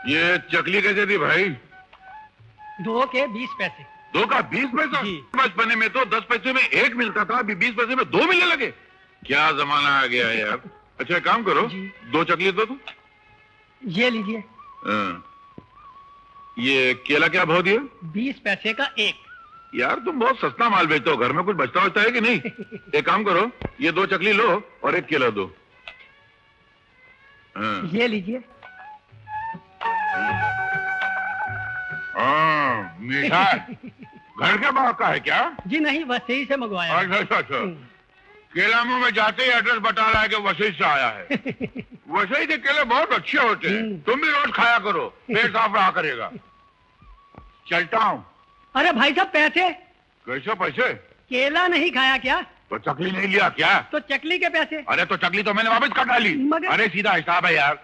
ये चकली कैसे दी भाई? 2 के 20 पैसे। 2 का 20 पैसा? बचपने में तो 10 पैसे में 1 मिलता था, अभी 20 पैसे में 2 मिलने लगे। क्या जमाना आ गया है यार। अच्छा एक काम करो, 2 चकली दो तुम। ये लीजिए। ये केला क्या भाव दिया? 20 पैसे का 1। यार तुम बहुत सस्ता माल बेचते हो, घर में कुछ बचता है कि नहीं? एक काम करो, ये 2 चकली लो और 1 केला दो। ये लीजिए। मीठा है। घर के बाहर का है क्या? जी नहीं, वसई से मंगवाया। अच्छा। केला मुंह में जाते ही एड्रेस बता रहा है कि वसई से आया है। वसई के केले बहुत अच्छे होते हैं, तुम भी रोज खाया करो, पेट साफ रहा करेगा। चलता हूँ। अरे भाई साहब पैसे। कैसे पैसे? केला नहीं खाया क्या? तो चकली नहीं लिया क्या? तो चकली के पैसे। अरे तो चकली तो मैंने वापस कर डाली। अरे सीधा हिसाब है यार,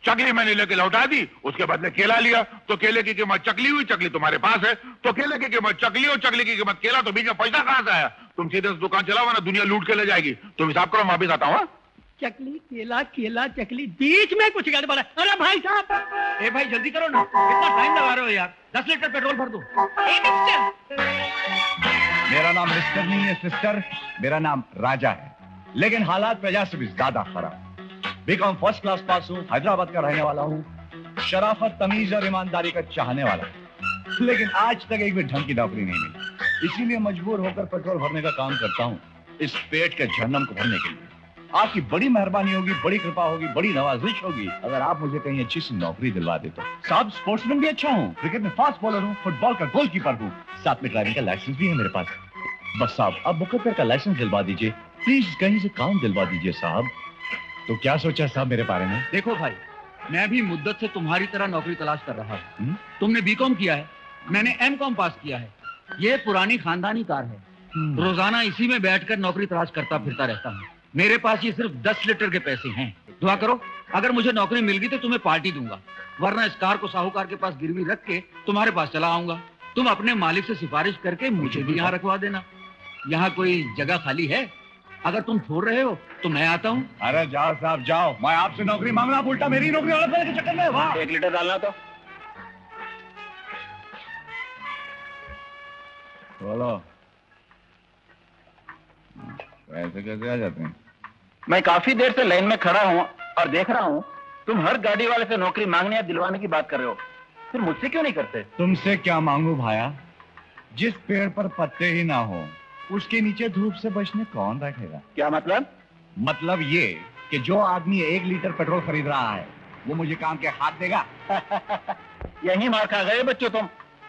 चकली मैंने लेके लौटा दी, उसके बदले केला लिया, तो केले की कीमत चकली हुई, चकली तुम्हारे पास है, तो केले की कीमत चकली और चकली की कीमत केला, तो बीच में पैसा कहां से आया? तुम सीधे दुकान चलाओ ना, दुनिया लूट के ले जाएगी। तुम हिसाब करो, मैं वापिस आता हूँ। चकली केला केला चकली, बीच में कुछ गड़बड़ है। अरे भाई साहब। ए भाई जल्दी करो ना, इतना टाइम लगा रहे हो यार। 10 लीटर पेट्रोल भर दो। मेरा नाम मिस्टर नहीं है सिस्टर, मेरा नाम राजा है, लेकिन हालात प्रजा से भी ज्यादा खराब। बीकॉम फर्स्ट क्लास पास हूँ, हैदराबाद का रहने वाला हूँ, शराफत तमीज और ईमानदारी का चाहने वाला हूँ, लेकिन आज तक एक भी ढंग की नौकरी नहीं मिली, इसीलिए मजबूर होकर पेट्रोल भरने का काम करता हूँ, इस पेट के जहन्नम को भरने के लिए। आपकी बड़ी मेहरबानी होगी, बड़ी कृपा होगी, बड़ी नवाजिश होगी अगर आप मुझे कहीं अच्छी सी नौकरी दिलवा दे तो। साहब स्पोर्ट्समैन भी अच्छा हूँ, क्रिकेट में फास्ट बॉलर हूँ, फुटबॉल का गोलकीपर हूँ, साथ में ड्राइविंग का लाइसेंस भी है मेरे पास। बस साहब अब मुकद्दर का लाइसेंस दिलवा दीजिए प्लीज, कहीं से काम दिलवा दीजिए साहब। तो क्या सोचा साहब मेरे बारे में? देखो भाई, मैं भी मुद्दत से तुम्हारी तरह नौकरी तलाश कर रहा हूँ। तुमने बीकॉम किया है, मैंने एमकॉम पास किया है। ये पुरानी खानदानी कार है, रोजाना इसी में बैठकर नौकरी तलाश करता फिरता रहता हूँ। मेरे पास ये सिर्फ 10 लीटर के पैसे हैं। दुआ करो, अगर मुझे नौकरी मिल गई तो तुम्हें पार्टी दूंगा, वरना इस कार को साहूकार के पास गिरवी रख के तुम्हारे पास चला आऊंगा। तुम अपने मालिक से सिफारिश करके मुझे भी यहाँ रखवा देना। यहाँ कोई जगह खाली है? अगर तुम छोड़ रहे हो तो मैं आता हूँ। अरे जाओ साहब जाओ, मैं आपसे नौकरी मांगना, उल्टा मेरी नौकरी वाला के चक्कर में। वाह, 1 लीटर डालना तो बोलो, पैसे कैसे आ जाते हैं? मैं काफी देर से लाइन में खड़ा हूँ और देख रहा हूँ तुम हर गाड़ी वाले से नौकरी मांगने या दिलवाने की बात कर रहे हो, फिर मुझसे क्यों नहीं करते? तुमसे क्या मांगू भाया? जिस पेड़ पर पत्ते ही ना हो उसके नीचे धूप से बचने कौन बैठेगा? क्या मतलब? मतलब ये कि जो आदमी 1 लीटर पेट्रोल खरीद रहा है वो मुझे काम के हाथ देगा। यही मार खा गए बच्चों तुम।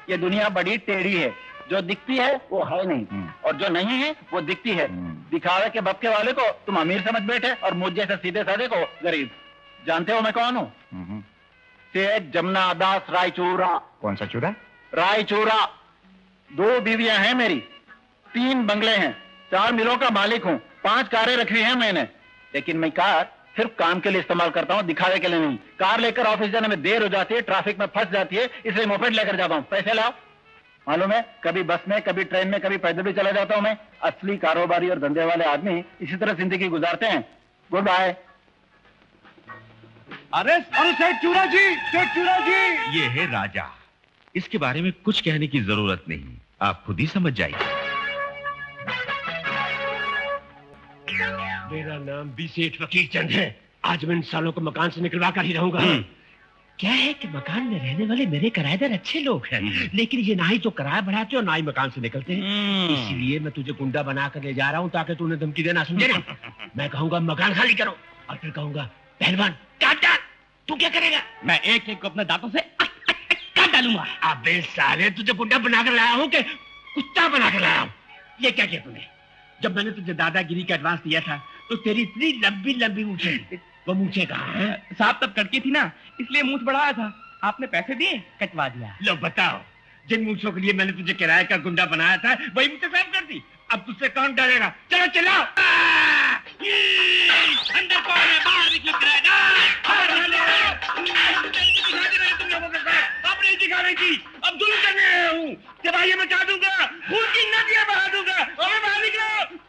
ये दुनिया बड़ी टेढ़ी है, जो दिखती है वो है नहीं और जो नहीं है वो दिखती है। दिखावे के बक्के वाले को तुम अमीर समझ बैठे और मुझ जैसे सीधे साधे को गरीब। जानते हो मैं कौन हूँ? सेठ जमुना दास रायचूरा। कौन सा चूरा? रायचूरा। 2 बीवियां हैं मेरी, 3 बंगले हैं, 4 मिलों का मालिक हूँ, 5 कारें रखी हैं मैंने, लेकिन मैं कार सिर्फ काम के लिए इस्तेमाल करता हूँ, दिखावे के लिए नहीं। कार लेकर ऑफिस जाने में देर हो जाती है, ट्रैफिक में फंस जाती है, इसलिए मोपेड लेकर जाता हूँ। पैसे लाओ। मालूम है, कभी बस में, कभी ट्रेन में, कभी पैदल भी चला जाता हूँ मैं। असली कारोबारी और धंधे वाले आदमी इसी तरह जिंदगी गुजारते हैं। Good bye. अरे सेठ चूरा जी, सेठ चूरा जी, ये है राजा। इसके बारे में कुछ कहने की जरूरत नहीं, आप खुद ही समझ जाइए। मेरा नाम भी सेठ फकीर चंद है। आज मैं इन सालों को मकान से निकलवा कर ही रहूंगा। क्या है कि मकान में रहने वाले मेरे किराएदार अच्छे लोग हैं, लेकिन ये ना ही तो किराया बढ़ाते और ना ही मकान से निकलते हैं। इसीलिए मैं तुझे गुंडा बना कर ले जा रहा हूँ ताकि तू उन्हें धमकी देना, समझे ना? मैं कहूंगा मकान खाली करो और फिर कहूंगा पहलवान काट डाल। तू क्या करेगा? मैं एक एक को अपने दांतों से काट डालूंगा। अबे साले, तुझे गुंडा बनाकर लाया हूँ कि कुत्ता बनाकर लाया हूँ? ये क्या किया तूने? जब मैंने तुझे दादागिरी का एडवांस दिया था तो तेरी इतनी लंबी लंबी मूछें थी, वो मूछें कहाँ हैं? साहब तब कटकी थी ना, इसलिए मूछ बढ़ाया था, आपने पैसे दिए, कटवा दिया। लो बताओ, जिन मूछों के लिए मैंने तुझे किराए का गुंडा बनाया था वही मुझसे साफ कर दी। अब तुझसे कौन डरेगा? चलो चिल्लाओ। अंदर कौन है? बाहर निकलो किराएदार। तुम लोगों के साथ अब नहीं दिखा रही थी, अब दूर करने आया हूँ। तिवाही मचा दूंगा, खून की नदियां बहा दूंगा। और बाहर निकलो।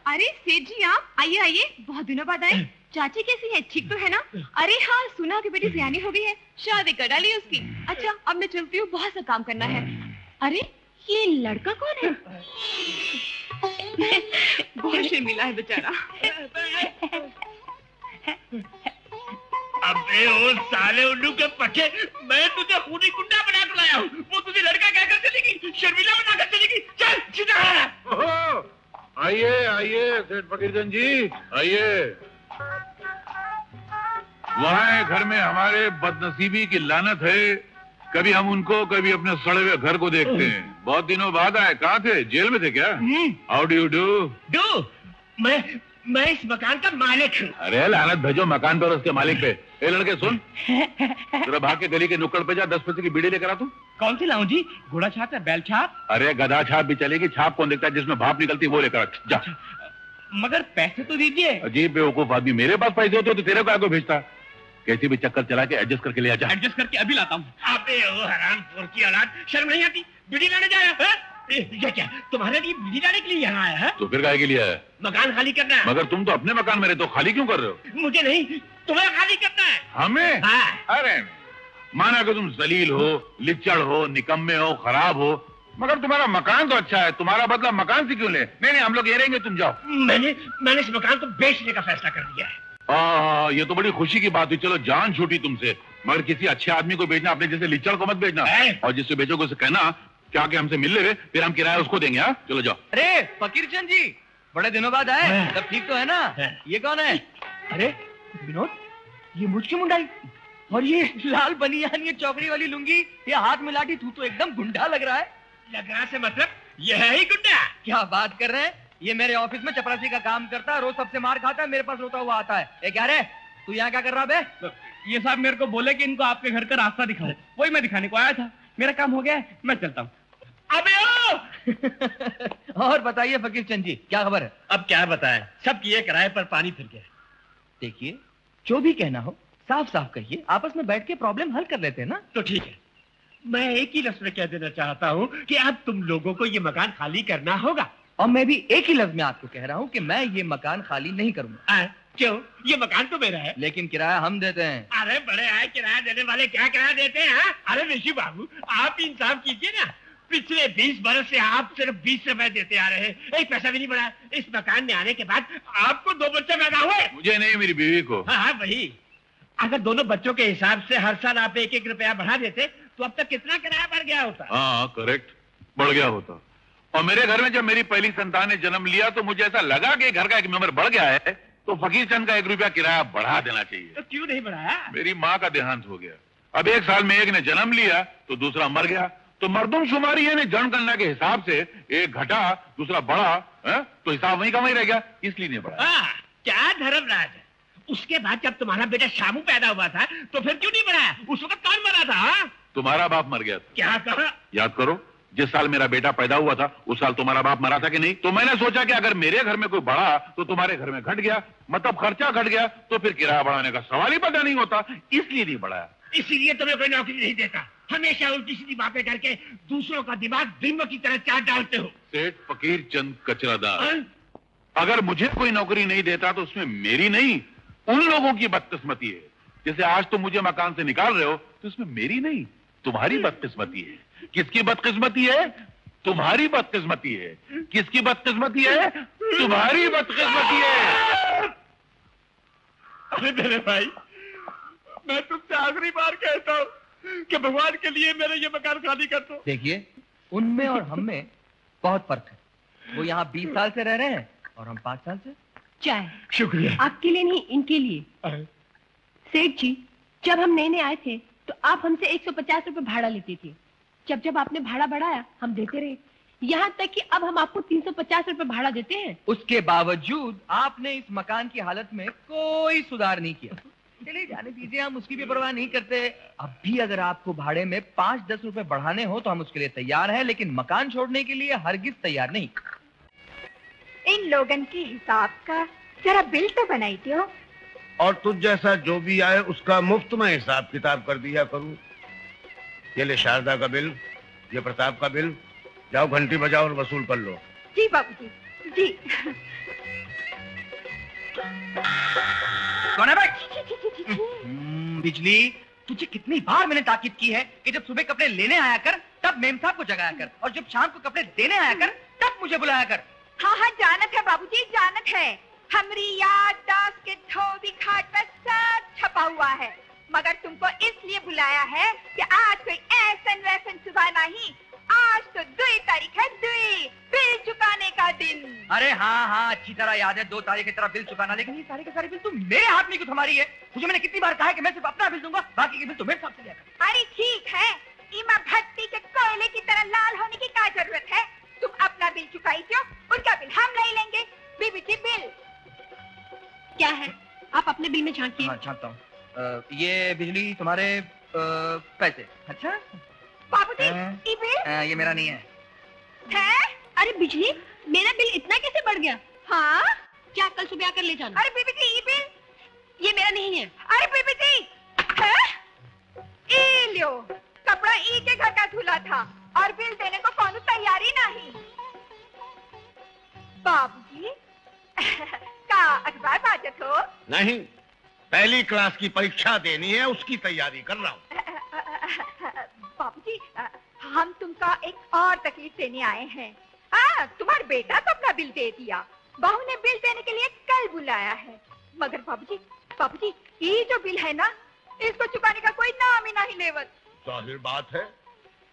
अरे सेठ जी, आप आइए आइए, बहुत दिनों बाद आए। चाची कैसी है? ठीक तो है ना? अरे हाँ, सुना कि बेटी सियानी हो गई है, शादी कर डाली उसकी। अच्छा अब मैं चलती हूँ, बहुत सा काम करना है। अरे ये लड़का कौन है? बहुत शर्मिला है बेचारा। अबे ओ साले उल्लू के पट्टे, मैं तुझे खूनी गुंडा बना कर लाया हूँ, वो तुझे लड़का कहकर चलेगी, शर्मिला बनाकर चलेगी। चल सीधा। आइए आइए सेठ फकीरचंद जी, आइए। वहाँ घर में हमारे बदनसीबी की लानत है, कभी हम उनको कभी अपने सड़े हुए घर को देखते हैं। बहुत दिनों बाद आए, कहाँ थे? जेल में थे क्या? How do you do? मैं इस मकान का मालिक हूँ। अरे लानत भेजो मकान पे और उसके मालिक पे। ए लड़के सुन, तेरा भाग के गली के नुक्कड़ पे जा, 10 पैसे की बीड़ी लेकर आ तू। कौन सी लाऊं जी? घोड़ा छाप या बैल छाप? अरे गधा छाप भी चलेगी, छाप कौन देखता है? जिसमें भाप निकलती है वो लेकर आ, जा। मगर पैसे तो दीजिए। अजीब बेवकूफ आदमी, मेरे पास पैसे होते तो तेरे को आगे भेजता। कैसी भी चक्कर चला के एडजस्ट करके ले आ जा। एडजस्ट करके अभी लाता हूँ। अबे ओ हरामखोर की औलाद, शर्म नहीं आती? बीड़ी लाने जाया है? ये क्या तुम्हारे लिए बीड़ी लाने के लिए यहाँ आया है? तो फिर काहे के लिए आया? मकान खाली करना है। मगर तुम तो अपने मकान में रहते हो, खाली क्यों कर रहे हो? मुझे नहीं, तुम्हें खाली करना है। हमें? हाँ। अरे माना कि तुम जलील हो, लिच्चड़ हो, निकम्मे हो, खराब हो, मगर तुम्हारा मकान तो अच्छा है, तुम्हारा बदला मकान से क्यों ले? नहीं हम लोग ये रहेंगे, तुम जाओ। मैंने इस मकान को बेचने का फैसला कर दिया है। ये तो बड़ी खुशी की बात हुई, चलो जान छूटी तुमसे। मगर किसी अच्छे आदमी को बेचना, अपने जैसे लिच्चड़ को मत बेचना। और जिससे बेचोगे उसे कहना क्या कि हमसे मिल ले, फिर हम किराया उसको देंगे। हाँ चलो जाओ। अरे फकीरचंद जी, बड़े दिनों बाद आए, सब ठीक तो है ना? ये कौन है? अरे विनोद, ये मुझकी मुंडाई और ये लाल बनियान, ये चौकड़ी वाली लुंगी, ये हाथ में लाठी, तू तो एकदम गुंडा लग रहा है। लग रहा से मतलब ये है ही गुंडा? क्या बात कर रहे हैं? ये मेरे ऑफिस में चपरासी का काम करता है, रोज सबसे मार खाता है, मेरे पास रोता हुआ आता है। ए क्या रे, तू यहाँ क्या कर रहा बे? ये साहब मेरे को बोले कि इनको आपके घर का रास्ता दिखाओ, वही मैं दिखाने को आया था। मेरा काम हो गया है, मैं चलता हूँ। अबे ओ! और बताइए फकीरचंद जी, क्या खबर है? अब क्या बताएं, सब किए किराए पर पानी फिर गया। देखिए, जो भी कहना हो साफ साफ कहिए, आपस में बैठ के प्रॉब्लम हल कर लेते हैं ना। तो ठीक है, मैं एक ही लफ्ज में कह देना चाहता हूँ कि अब तुम लोगों को ये मकान खाली करना होगा। और मैं भी एक ही लफ्ज में आपको कह रहा हूँ कि मैं ये मकान खाली नहीं करूंगा। क्यों? ये मकान तो मेरा है। लेकिन किराया हम देते हैं। अरे बड़े आए किराया देने वाले, क्या किराया देते हैं? अरे ऋषि बाबू, आप इंसाफ कीजिए ना। पिछले 20 बरस से आप सिर्फ 20 रुपए देते आ रहे हैं, एक पैसा भी नहीं बढ़ा। इस मकान में आने के बाद आपको 2 बच्चे पैदा हुए। मुझे नहीं, मेरी बीवी को। हाँ वही। अगर दोनों बच्चों के हिसाब से हर साल आप 1-1 रुपया बढ़ा देते तो अब तक कितना किराया बढ़ गया होता? हाँ करेक्ट, बढ़ गया होता। और मेरे घर में जब मेरी पहली संतान ने जन्म लिया तो मुझे ऐसा लगा कि घर का एक मेंबर बढ़ गया है, तो फकीरचंद का 1 रुपया किराया बढ़ा देना चाहिए। तो क्यों नहीं बढ़ाया? मेरी माँ का देहांत हो गया। अब 1 साल में एक ने जन्म लिया तो दूसरा मर गया, तो मर्दमशुमारी यानी जनगणना के हिसाब से एक घटा दूसरा बढ़ा, तो हिसाब वही का वही रह गया, इसलिए नहीं बढ़ा। क्या धर्मराज है? उसके बाद जब तुम्हारा बेटा शामू पैदा हुआ था तो फिर क्यों नहीं बढ़ाया? उस वक्त कौन मरा था? तुम्हारा बाप मर गया था। क्या कहा? याद करो, जिस साल मेरा बेटा पैदा हुआ था उस साल तुम्हारा बाप मरा था कि नहीं? तो मैंने सोचा कि अगर मेरे घर में कोई बढ़ा तो तुम्हारे घर में घट गया, मतलब खर्चा घट गया, तो फिर किराया बढ़ाने का सवाल ही पैदा नहीं होता, इसलिए नहीं बढ़ाया। इसीलिए तुम्हें कोई नौकरी नहीं देता, हमेशा उल्टी सीधी बातें करके दूसरों का दिमाग दीमक की तरह चाट डालते हो। सेठ फकीरचंद कचरादार, अगर मुझे कोई नौकरी नहीं देता तो उसमें मेरी नहीं, उन लोगों की बदकिस्मती है। जैसे आज तुम मुझे मकान से निकाल रहे हो तो इसमें मेरी नहीं, तुम्हारी बदकिस्मती है। किसकी बदकिस्मती है? तुम्हारी बदकिस्मती है। किसकी बदकिस्मती है? तुम्हारी बदकिस्मती है। अरे मेरे भाई, मैं तुमसे आखिरी बार कहता हूँ कि भगवान के लिए मेरे ये मकान खाली कर दो। देखिए, उनमें और हम में बहुत फर्क है। वो यहाँ 20 साल से रह रहे हैं और हम 5 साल से। चाय। शुक्रिया। आपके लिए नहीं, इनके लिए। सेठ जी, जब हम नए आए थे तो आप हमसे 150 रुपए भाड़ा लेते थे। जब जब आपने भाड़ा बढ़ाया हम देते रहे, यहाँ तक कि अब हम आपको 350 रुपए भाड़ा देते हैं। उसके बावजूद आपने इस मकान की हालत में कोई सुधार नहीं किया। चलिए जाने दीजिए, हम उसकी भी परवाह नहीं करते। अब भी अगर आपको भाड़े में 5-10 रुपए बढ़ाने हो तो हम उसके लिए तैयार हैं, लेकिन मकान छोड़ने के लिए हरगिज तैयार नहीं। इन लोगन के हिसाब का जरा बिल तो बनाई दो। और तुझ जैसा जो भी आए उसका मुफ्त में हिसाब किताब कर दिया करूं। ये ले शारदा का बिल, ये प्रताप का बिल, जाओ घंटी बजाओ और वसूल कर लो। जी बाबूजी, जी। कौन है भाई? बिजली, तुझे कितनी बार मैंने ताकीद की है कि जब सुबह कपड़े लेने आया कर तब मेम साहब को जगाया कर, और जब शाम को कपड़े देने आया कर तब मुझे बुलाया कर। हाँ हाँ जानत है बाबूजी, जानत है। हमारी याददाश्त के धोबी खाट पर सब छपा हुआ है, मगर तुमको इसलिए बुलाया है कि आज कोई ऐसन वैसन सुबह नहीं, आज तो 2 तारीख है, 2 बिल चुकाने का दिन। अरे हाँ हाँ, अच्छी तरह याद है, 2 तारीख की तरह बिल चुकाना, लेकिन ये सारे के सारे बिल तुम मेरे हाथ में क्यों थमारी है? तुझे मैंने कितनी बार कहा है कि मैं सिर्फ अपना बिल दूंगा, बाकी के बिल तो मेरे साथ से लिया कर। अरे ठीक है, इमा भट्टी के कोयले की तरह लाल होने की क्या जरूरत है? तुम अपना बिल चुकाई क्यों? उनका बिल हम ले लेंगे। बीबी जी बिल क्या है? आप अपने बिल में झांकिए। हाँ झांकता हूँ। ये बिजली तुम्हारे पैसे। अच्छा बाबूजी, ये बिल ये मेरा नहीं है। अरे बिजली, मेरा बिल इतना कैसे बढ़ गया? हाँ, क्या कल सुबह आकर ले जाना? अरे बीबी जी, ये बिल ये मेरा नहीं है। अरे बीबी जी, ये लो, कपड़ा ई के घर का धुला था और बिल देने को कौन तैयारी नहीं। बाबूजी का अखबार बाजत हो? नहीं, पहली क्लास की परीक्षा देनी है, उसकी तैयारी कर रहा हूँ। बाबूजी, हम तुमका एक और तकलीफ देने आए हैं। तुम्हारा बेटा तो अपना बिल दे दिया, बहू ने बिल देने के लिए कल बुलाया है, मगर बाबूजी ये जो बिल है ना, इसको चुकाने का कोई नाम ही नहीं लेवत। जाहिर बात है,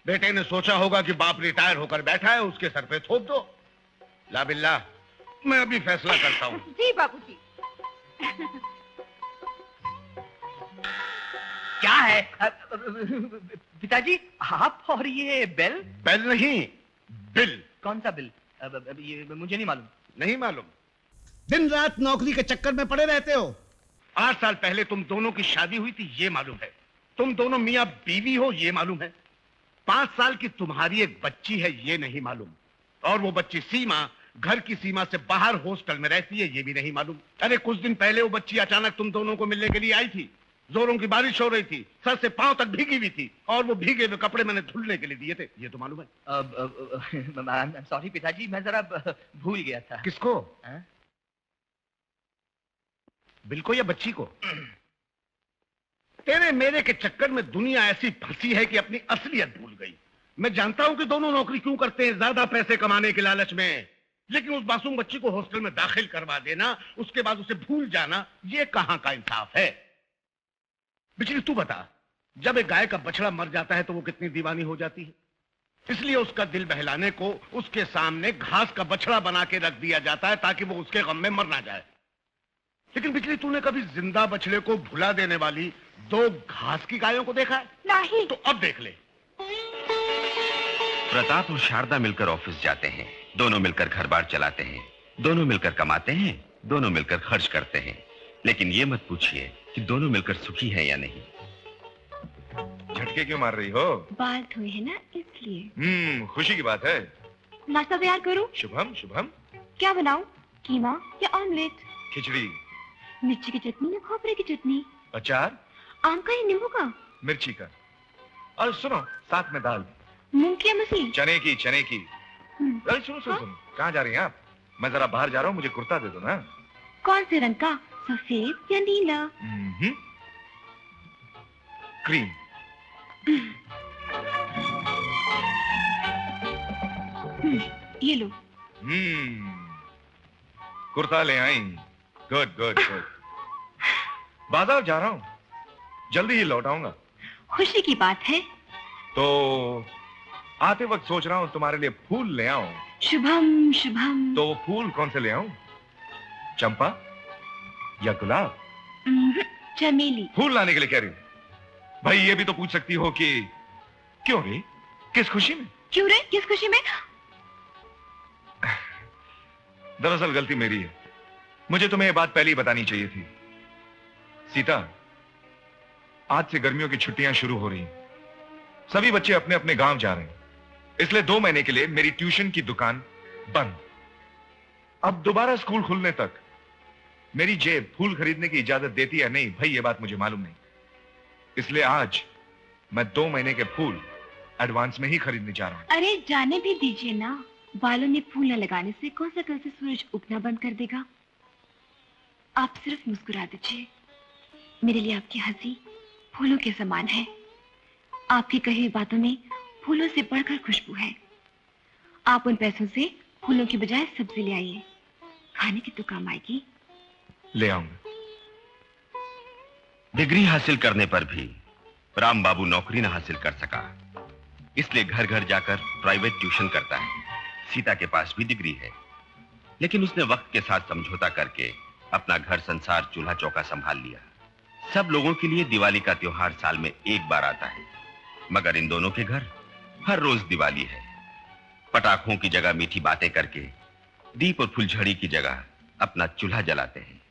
बेटे ने सोचा होगा कि बाप रिटायर होकर बैठा है, उसके सर पे थोप दो। ला बिल्ला, मैं अभी फैसला करता हूँ। जी बाबूजी। क्या है पिताजी, आप और ये बेल? बेल नहीं, बिल। कौन सा बिल? ये मुझे नहीं मालूम। नहीं मालूम? दिन रात नौकरी के चक्कर में पड़े रहते हो। 8 साल पहले तुम दोनों की शादी हुई थी, ये मालूम है। तुम दोनों मियां बीवी हो, ये मालूम है। 5 साल की तुम्हारी एक बच्ची है, ये नहीं मालूम। और वो बच्ची सीमा घर की सीमा से बाहर हॉस्टल में रहती है, ये भी नहीं मालूम। अरे कुछ दिन पहले वो बच्ची अचानक तुम दोनों को मिलने के लिए आई थी। जोरों की बारिश हो रही थी, सर से पांव तक भीगी हुई थी, और वो भीगे हुए कपड़े मैंने धुलने के लिए दिए थे, ये तो मालूम है। सॉरी पिताजी, मैं जरा भूल गया था। किसको? बिल को या बच्ची को? तेरे मेरे के चक्कर में दुनिया ऐसी फंसी है कि अपनी असलियत भूल गई। मैं जानता हूं कि दोनों नौकरी क्यों करते हैं, ज्यादा पैसे कमाने के लालच में, लेकिन उस मासूम बच्ची को हॉस्टल में दाखिल करवा देना, उसके बाद उसे भूल जाना, ये कहां का इंसाफ है? बिजली तू बता, जब एक गाय का बछड़ा मर जाता है तो वो कितनी दीवानी हो जाती है, इसलिए उसका दिल बहलाने को उसके सामने घास का बछड़ा बना के रख दिया जाता है ताकि वो उसके गम में मर ना जाए। लेकिन बिजली, तूने कभी जिंदा बछड़े को भुला देने वाली 2 घास की गायों को देखा है? नहीं। तो अब देख ले। प्रताप और शारदा मिलकर ऑफिस जाते हैं, दोनों मिलकर घर बार चलाते हैं, दोनों मिलकर कमाते हैं, दोनों मिलकर खर्च करते हैं, लेकिन ये मत पूछिए कि दोनों मिलकर सुखी हैं या नहीं। झटके क्यों मार रही हो? बाल धोए है ना, इसलिए। खुशी की बात है। नाश्ता तैयार करूं? शुभम शुभम। क्या बनाऊं? कीमा या ऑमलेट? खिचड़ी। मिर्ची की चटनी या खोपरे की चटनी? अचार। आम का या नींबू का? मिर्ची का। और सुनो, साथ में दाल। मूंग की या मसूर? चने की, चने की। अरे सुनो सुनो सुनो, कहाँ जा रही हैं आप? मैं जरा बाहर जा रहा हूँ, मुझे कुर्ता दे दो ना। कौन से रंग का? सफेद या नीला? क्रीम। ये लो। कुर्ता ले आई। Good good good. बाजार जा रहा हूँ, जल्दी ही लौट आऊंगा। खुशी की बात है। तो आते वक्त सोच रहा हूँ तुम्हारे लिए फूल ले आऊं। शुभम शुभम। तो फूल कौन से ले आऊं? चंपा या गुलाब? चमेली। फूल लाने के लिए कह रही हूँ। भाई ये भी तो पूछ सकती हो कि क्यों रे, किस खुशी में? क्यों रे, किस खुशी में? दरअसल गलती मेरी है, मुझे तुम्हें ये बात पहले ही बतानी चाहिए थी। सीता, आज से गर्मियों की छुट्टियां शुरू हो रही हैं। सभी बच्चे अपने अपने गांव जा रहे हैं, इसलिए 2 महीने के लिए मेरी ट्यूशन की दुकान बंद। अब दोबारा स्कूल खुलने तक मेरी जेब फूल खरीदने की इजाजत देती है नहीं, भाई ये बात मुझे मालूम नहीं। इसलिए आज मैं 2 महीने के फूल एडवांस में ही खरीदने जा रहा हूं। अरे जाने भी दीजिए ना, बालों में फूल न लगाने से कौन सा कल से सूरज उगना बंद कर देगा? आप सिर्फ मुस्कुरा दीजिए, मेरे लिए आपकी हंसी फूलों के समान है। आपकी कही हुई बातों में फूलों से बढ़कर खुशबू है। आप उन पैसों से फूलों की बजाय सब्जी ले आइए, खाने की तो काम आएगी। ले आऊंगा। डिग्री हासिल करने पर भी राम बाबू नौकरी न हासिल कर सका, इसलिए घर घर जाकर प्राइवेट ट्यूशन करता है। सीता के पास भी डिग्री है, लेकिन उसने वक्त के साथ समझौता करके अपना घर संसार चूल्हा चौका संभाल लिया। सब लोगों के लिए दिवाली का त्योहार साल में एक बार आता है, मगर इन दोनों के घर हर रोज दिवाली है। पटाखों की जगह मीठी बातें करके, दीप और फुलझड़ी की जगह अपना चूल्हा जलाते हैं।